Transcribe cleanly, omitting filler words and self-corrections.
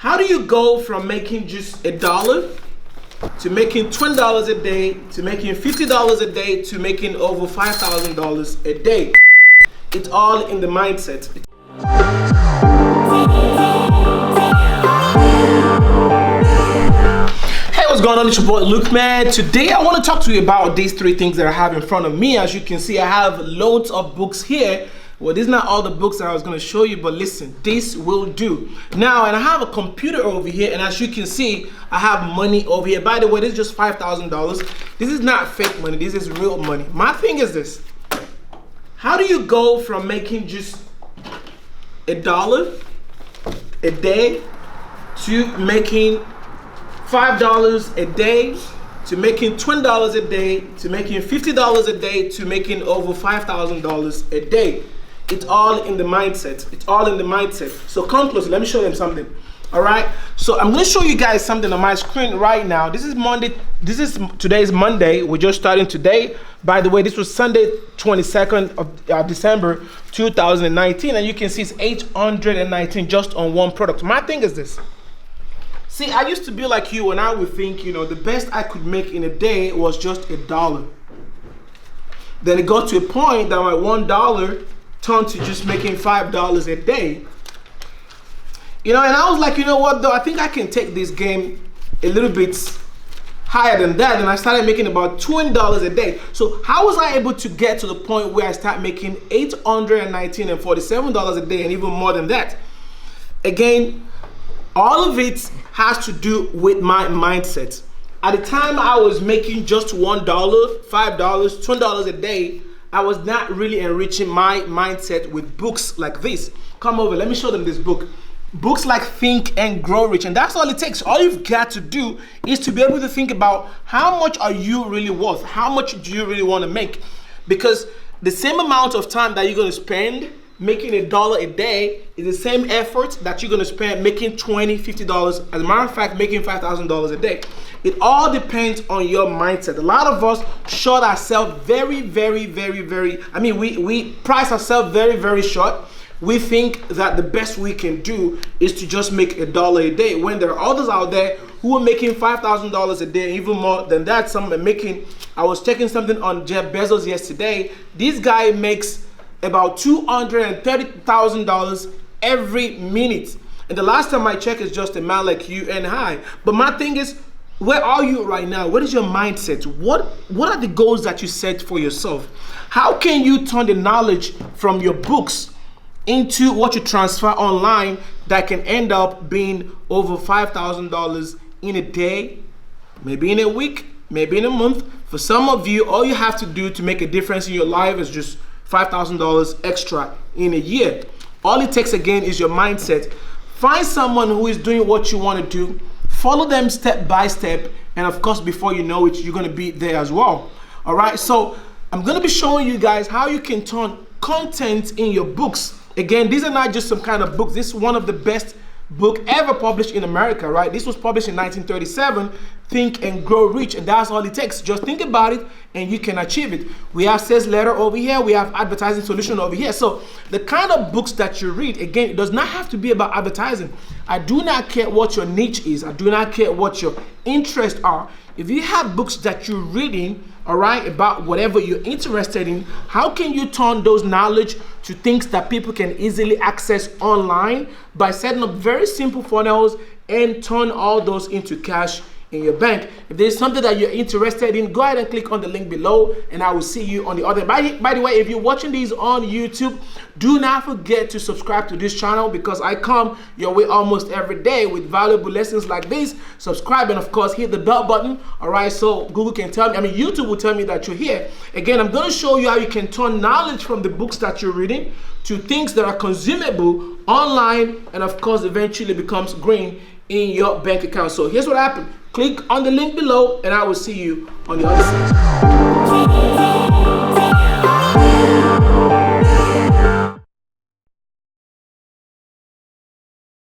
How do you go from making just $1 to making $20 a day to making $50 a day to making over $5,000 a day? It's all in the mindset. Hey, what's going on? It's your boy Luke, man. Today I want to talk to you about these three things that I have in front of me. As you can see, I have loads of books here. Well, these are not all the books that I was going to show you, but listen, this will do. Now, and I have a computer over here, and as you can see, I have money over here. By the way, this is just $5,000. This is not fake money. This is real money. My thing is this. How do you go from making just $1 a day to making $5 a day to making $20 a day to making $50 a day to making over $5,000 a day? It's all in the mindset. It's all in the mindset. So come closer. Let me show them something. All right. So I'm going to show you guys something on my screen right now. This is Monday. Today's Monday. We're just starting today. By the way, this was Sunday, 22nd of December, 2019, and you can see it's 819 just on one product. My thing is this. See, I used to be like you, and I would think, you know, the best I could make in a day was just $1. Then it got to a point that my $1 turned to just making $5 a day. You know, and I was like, you know what though, I think I can take this game a little bit higher than that, and I started making about $20 a day. So how was I able to get to the point where I start making $819 and $47 a day, and even more than that? Again, all of it has to do with my mindset. At the time I was making just $1, $5, $20 a day, I was not really enriching my mindset with books like this. Come over, let me show them this book. Books like Think and Grow Rich, and that's all it takes. All you've got to do is to be able to think about how much are you really worth? How much do you really want to make? Because the same amount of time that you're going to spend making $1 a day is the same effort that you're going to spend making $20, $50. As a matter of fact, making $5,000 a day. It all depends on your mindset. A lot of us short ourselves very, we price ourselves very, very short. We think that the best we can do is to just make $1 a day, when there are others out there who are making $5,000 a day, even more than that. Some are making, I was checking something on Jeff Bezos yesterday. This guy makes about $230,000 every minute. And the last time I checked, is just a man like you and I. But my thing is, where are you right now? What is your mindset? What are the goals that you set for yourself? How can you turn the knowledge from your books into what you transfer online that can end up being over $5,000 in a day, maybe in a week, maybe in a month? For some of you, all you have to do to make a difference in your life is just $5,000 extra in a year. All it takes again is your mindset. Find someone who is doing what you want to do, follow them step by step, and of course, before you know it, you're going to be there as well. All right, so I'm going to be showing you guys how you can turn content in your books. Again, these are not just some kind of books. This is one of the best book ever published in America, right? This was published in 1937, Think and Grow Rich, and that's all it takes. Just think about it and you can achieve it. We have sales letter over here, we have advertising solution over here. So the kind of books that you read, again, it does not have to be about advertising. I do not care what your niche is. I do not care what your interests are. If you have books that you're reading, all right, about whatever you're interested in, how can you turn those knowledge to things that people can easily access online by setting up very simple funnels and turn all those into cash in your bank? If there's something that you're interested in, go ahead and click on the link below, and I will see you on the other. By the way, if you're watching these on YouTube, do not forget to subscribe to this channel, because I come your way almost every day with valuable lessons like this. Subscribe, and of course hit the bell button, all right, so Google can tell me, YouTube will tell me that you're here. Again, I'm going to show you how you can turn knowledge from the books that you're reading to things that are consumable online, and of course eventually becomes green in your bank account. So here's what happened. Click on the link below, and I will see you on the other side.